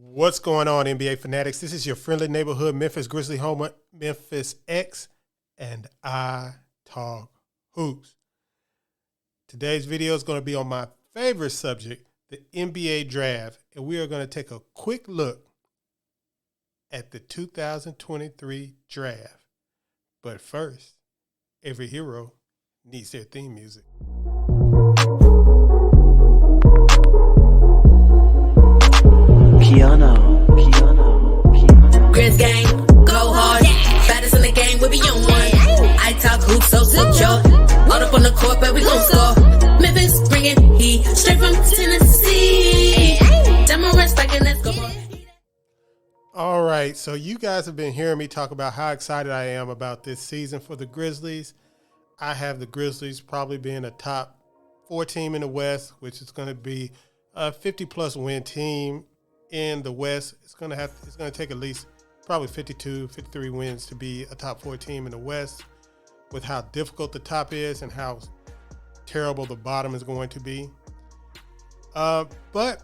What's going on, NBA fanatics? This is your friendly neighborhood Memphis Grizzly homer, Memphis X, and I talk hoops. Today's video is going to be on my favorite subject, the NBA draft, and we are going to take a quick look at the 2023 draft. But first, every hero needs their theme music. Piano. Grizz gang, go hard. Baddest in the game, we be on one. I talk hoops, so secure. All up on the court, but we gon' score. Memphis bringing heat straight from Tennessee. Demo respect and let's go. All right, so you guys have been hearing me talk about how excited I am about this season for the Grizzlies. I have the Grizzlies probably being a top 4 team in the West, which is going to be a 50-plus win team in the West. It's going to take at least probably 52, 53 wins to be a top 4 team in the West, with how difficult the top is and how terrible the bottom is going to be. But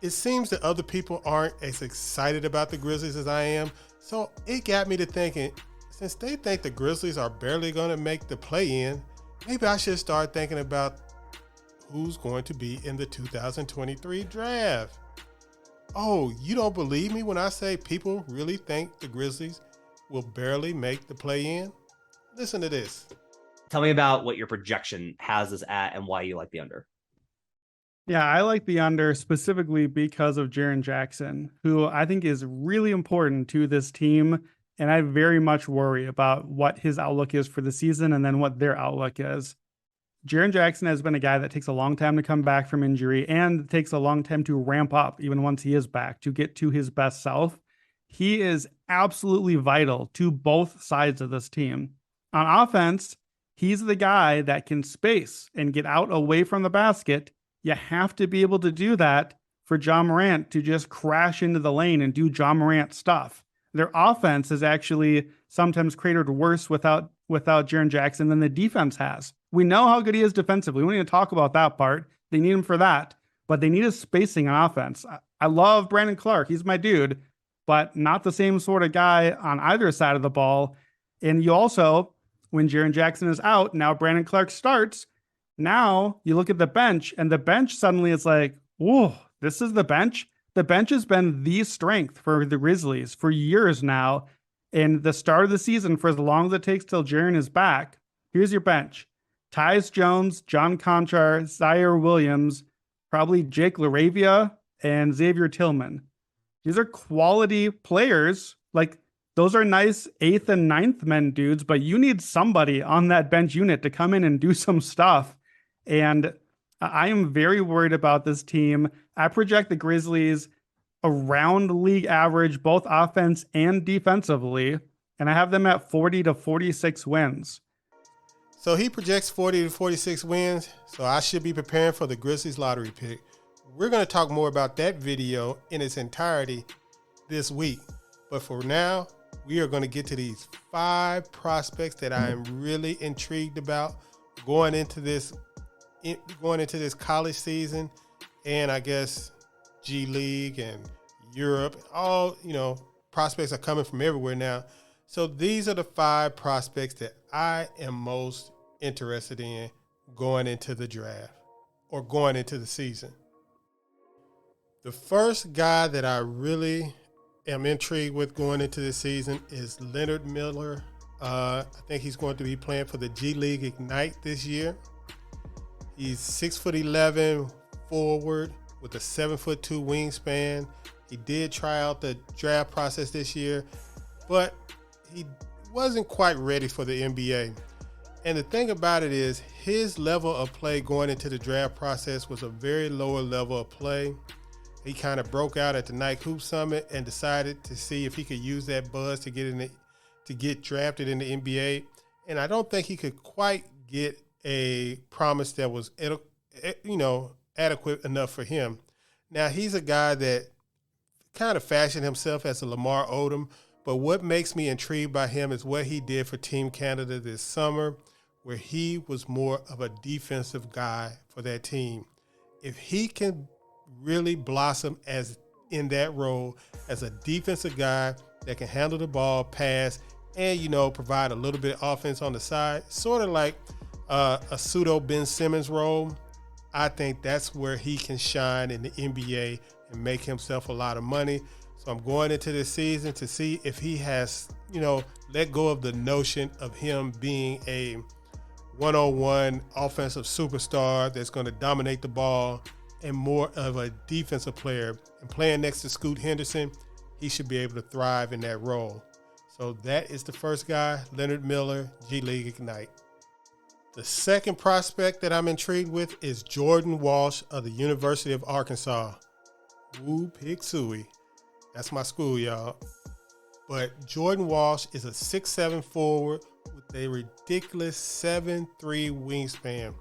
it seems that other people aren't as excited about the Grizzlies as I am. So it got me to thinking, since they think the Grizzlies are barely going to make the play-in, maybe I should start thinking about who's going to be in the 2023 draft. Oh, you don't believe me when I say people really think the Grizzlies will barely make the play-in? Listen to this. Tell me about what your projection has us at and why you like the under. Yeah, I like the under specifically because of Jaren Jackson, who I think is really important to this team. And I very much worry about what his outlook is for the season and then what their outlook is. Jaren Jackson has been a guy that takes a long time to come back from injury and takes a long time to ramp up, even once he is back, to get to his best self. He is absolutely vital to both sides of this team. On offense, he's the guy that can space and get out away from the basket. You have to be able to do that for Ja Morant to just crash into the lane and do Ja Morant stuff. Their offense is actually sometimes cratered worse without Jaren Jackson than the defense has. We know how good he is defensively. We don't need to talk about that part. They need him for that, but they need his spacing on offense. I love Brandon Clark. He's my dude, but not the same sort of guy on either side of the ball. And you also, when Jaren Jackson is out, now Brandon Clark starts. Now you look at the bench, and the bench suddenly is like, whoa, this is the bench? The bench has been the strength for the Grizzlies for years now. And the start of the season, for as long as it takes till Jaren is back, here's your bench. Tyus Jones, John Conchar, Zaire Williams, probably Jake LaRavia, and Xavier Tillman. These are quality players. Like, those are nice 8th and 9th men dudes, but you need somebody on that bench unit to come in and do some stuff. And I am very worried about this team. I project the Grizzlies around league average, both offense and defensively, and I have them at 40 to 46 wins. So he projects 40 to 46 wins, so I should be preparing for the Grizzlies lottery pick. We're going to talk more about that video in its entirety this week. But for now, we are going to get to these 5 prospects that I am really intrigued about going into this college season, and I guess G League and Europe. All, prospects are coming from everywhere now. So these are the 5 prospects that I am most interested in going into the draft or going into the season. The first guy that I really am intrigued with going into the season is Leonard Miller. I think he's going to be playing for the G League Ignite this year. He's 6'11" forward with a 7'2" wingspan. He did try out the draft process this year, but he wasn't quite ready for the NBA. And the thing about it is, his level of play going into the draft process was a very lower level of play. He kind of broke out at the Nike Hoop Summit and decided to see if he could use that buzz to get drafted in the NBA. And I don't think he could quite get a promise that was, adequate enough for him. Now, he's a guy that kind of fashioned himself as a Lamar Odom, but what makes me intrigued by him is what he did for Team Canada this summer, where he was more of a defensive guy for that team. If he can really blossom as in that role as a defensive guy that can handle the ball, pass, and, provide a little bit of offense on the side, sort of like a pseudo Ben Simmons role. I think that's where he can shine in the NBA and make himself a lot of money. So I'm going into this season to see if he has, let go of the notion of him being a one-on-one offensive superstar that's going to dominate the ball and more of a defensive player. And playing next to Scoot Henderson, he should be able to thrive in that role. So that is the first guy, Leonard Miller, G League Ignite. The second prospect that I'm intrigued with is Jordan Walsh of the University of Arkansas. Woo Pig Suey. That's my school, y'all. But Jordan Walsh is a 6'7" forward with a ridiculous 7'3" wingspan.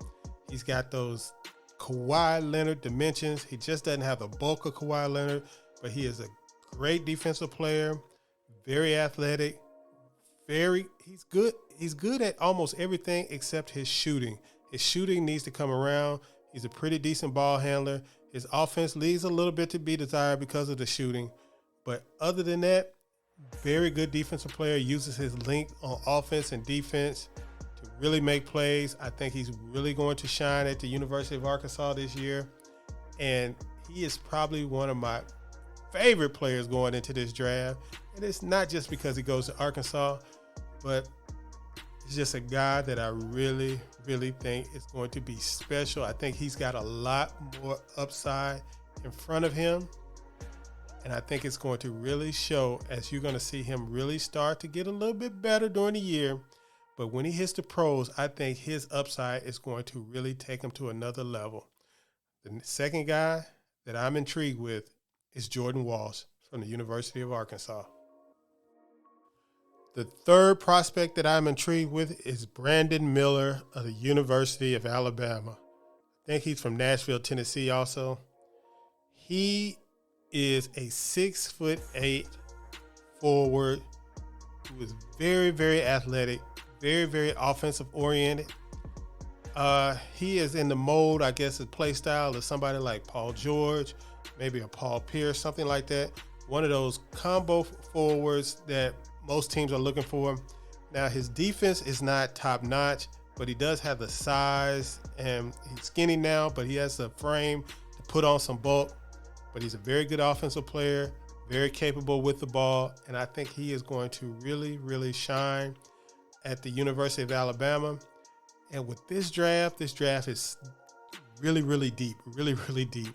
He's got those Kawhi Leonard dimensions. He just doesn't have the bulk of Kawhi Leonard, but he is a great defensive player, very athletic, he's good. He's good at almost everything except his shooting. His shooting needs to come around. He's a pretty decent ball handler. His offense leaves a little bit to be desired because of the shooting. But other than that, very good defensive player, uses his length on offense and defense to really make plays. I think he's really going to shine at the University of Arkansas this year. And he is probably one of my favorite players going into this draft. And it's not just because he goes to Arkansas, but he's just a guy that I really, really think is going to be special. I think he's got a lot more upside in front of him. And I think it's going to really show as you're going to see him really start to get a little bit better during the year. But when he hits the pros, I think his upside is going to really take him to another level. The second guy that I'm intrigued with is Jordan Walsh from the University of Arkansas. The third prospect that I'm intrigued with is Brandon Miller of the University of Alabama. I think he's from Nashville, Tennessee also. He is a 6'8" forward who is very, very athletic, very, very offensive oriented. He is in the mold, I guess, his play style of somebody like Paul George, maybe a Paul Pierce, something like that. One of those combo forwards that most teams are looking for. Now, his defense is not top notch, but he does have the size, and he's skinny now, but he has the frame to put on some bulk. But he's a very good offensive player, very capable with the ball, and I think he is going to really, really shine at the University of Alabama. And with this draft is really, really deep, really, really deep.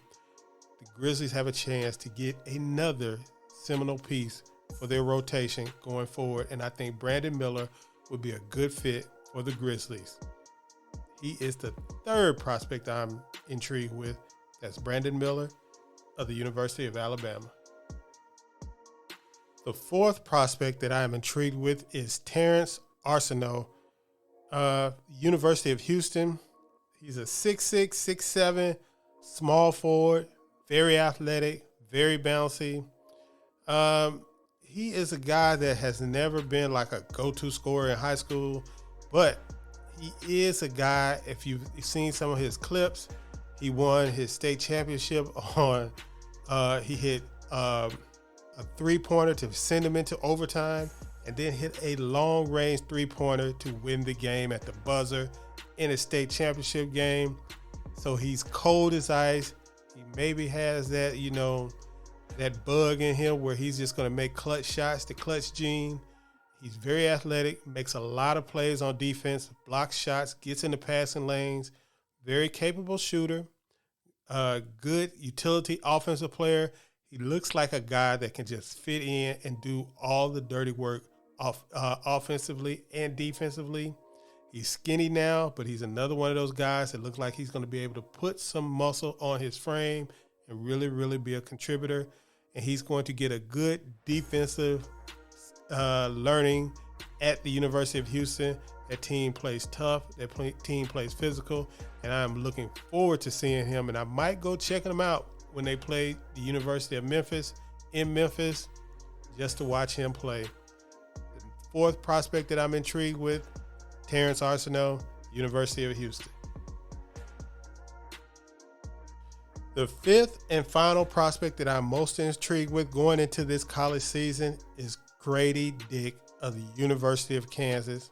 The Grizzlies have a chance to get another seminal piece for their rotation going forward, and I think Brandon Miller would be a good fit for the Grizzlies. He is the third prospect I'm intrigued with. That's Brandon Miller of the University of Alabama. The fourth prospect that I am intrigued with is Terrence Arsenault, University of Houston. He's a 6'6", 6'7", small forward, very athletic, very bouncy. He is a guy that has never been like a go-to scorer in high school, but he is a guy, if you've seen some of his clips, he won his state championship on, he hit a three-pointer to send him into overtime, and then hit a long-range three-pointer to win the game at the buzzer in a state championship game. So he's cold as ice. He maybe has that, that bug in him where he's just going to make clutch shots, the clutch gene. He's very athletic, makes a lot of plays on defense, blocks shots, gets in the passing lanes, very capable shooter, good utility offensive player. He looks like a guy that can just fit in and do all the dirty work offensively and defensively. He's skinny now, but he's another one of those guys that looks like he's going to be able to put some muscle on his frame and really, really be a contributor. And he's going to get a good defensive learning at the University of Houston. That team plays tough. That team plays physical. And I'm looking forward to seeing him. And I might go checking him out when they play the University of Memphis in Memphis just to watch him play. The fourth prospect that I'm intrigued with, Terrence Arsenault, University of Houston. The fifth and final prospect that I'm most intrigued with going into this college season is Grady Dick of the University of Kansas.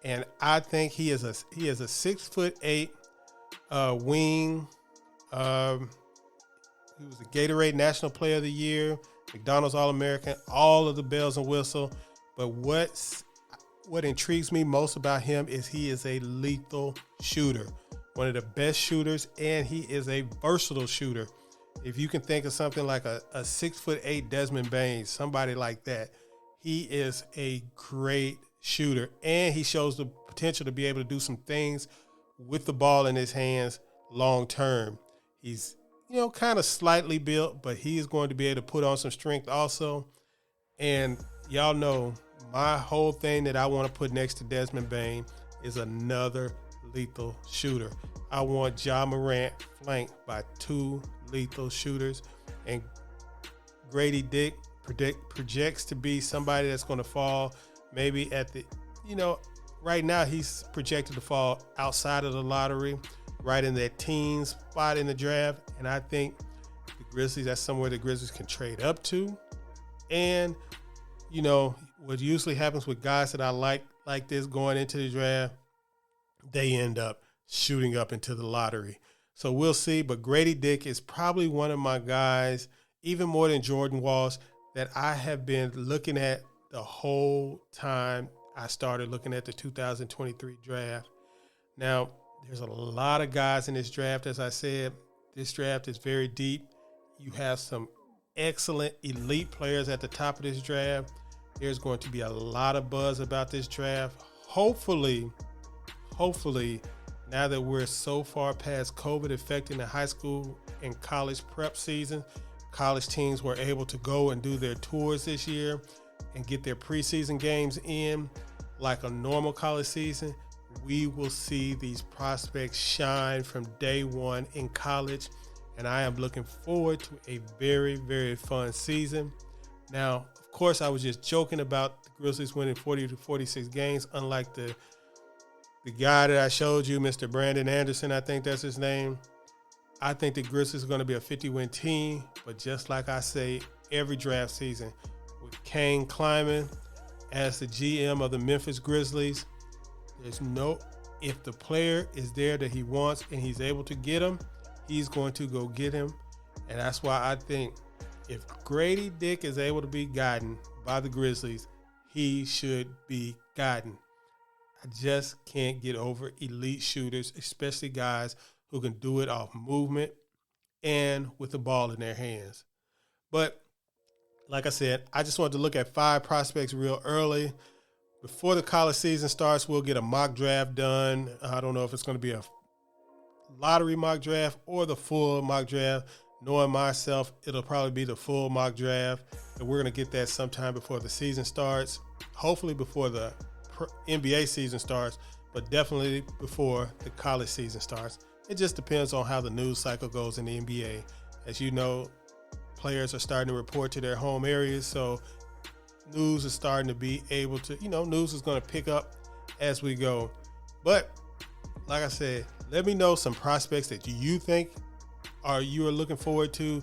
And I think he is a 6'8" wing. He was a Gatorade National Player of the Year, McDonald's All-American, all of the bells and whistles. But what intrigues me most about him is he is a lethal shooter, one of the best shooters, and he is a versatile shooter. If you can think of something like a 6'8" Desmond Bain, somebody like that, he is a great shooter, and he shows the potential to be able to do some things with the ball in his hands long term. He's, kind of slightly built, but he is going to be able to put on some strength also. And y'all know my whole thing that I want to put next to Desmond Bain is another lethal shooter. I want Ja Morant flanked by two lethal shooters, and Grady Dick projects to be somebody that's going to fall maybe at the, right now he's projected to fall outside of the lottery, right in that teen spot in the draft. And I think the Grizzlies, that's somewhere the Grizzlies can trade up to. And, what usually happens with guys that I like this going into the draft, they end up shooting up into the lottery. So we'll see. But Grady Dick is probably one of my guys, even more than Jordan Walsh, that I have been looking at the whole time I started looking at the 2023 draft. Now, there's a lot of guys in this draft. As I said, this draft is very deep. You have some excellent elite players at the top of this draft. There's going to be a lot of buzz about this draft. Hopefully, now that we're so far past COVID affecting the high school and college prep season, college teams were able to go and do their tours this year and get their preseason games in like a normal college season. We will see these prospects shine from day one in college, and I am looking forward to a very, very fun season. Now, of course, I was just joking about the Grizzlies winning 40 to 46 games, unlike the guy that I showed you, Mr. Brandon Anderson, I think that's his name. I think the Grizzlies are going to be a 50-win team, but just like I say every draft season, with Kane Klyman as the GM of the Memphis Grizzlies, if the player is there that he wants and he's able to get him, he's going to go get him. And that's why I think if Grady Dick is able to be gotten by the Grizzlies, he should be gotten. I just can't get over elite shooters, especially guys who can do it off movement and with the ball in their hands. But like I said, I just wanted to look at 5 prospects real early. Before the college season starts, we'll get a mock draft done. I don't know if it's going to be a lottery mock draft or the full mock draft. Knowing myself, it'll probably be the full mock draft. And we're going to get that sometime before the season starts. Hopefully before the NBA season starts, but definitely before the college season starts. It just depends on how the news cycle goes in the NBA. As you know, players are starting to report to their home areas, so news is starting to be able to, news is going to pick up as we go. But like I said, let me know some prospects that you think you are looking forward to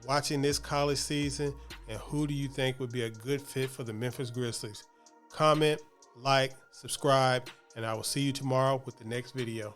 watching this college season, and who do you think would be a good fit for the Memphis Grizzlies? Comment, like, subscribe, and I will see you tomorrow with the next video.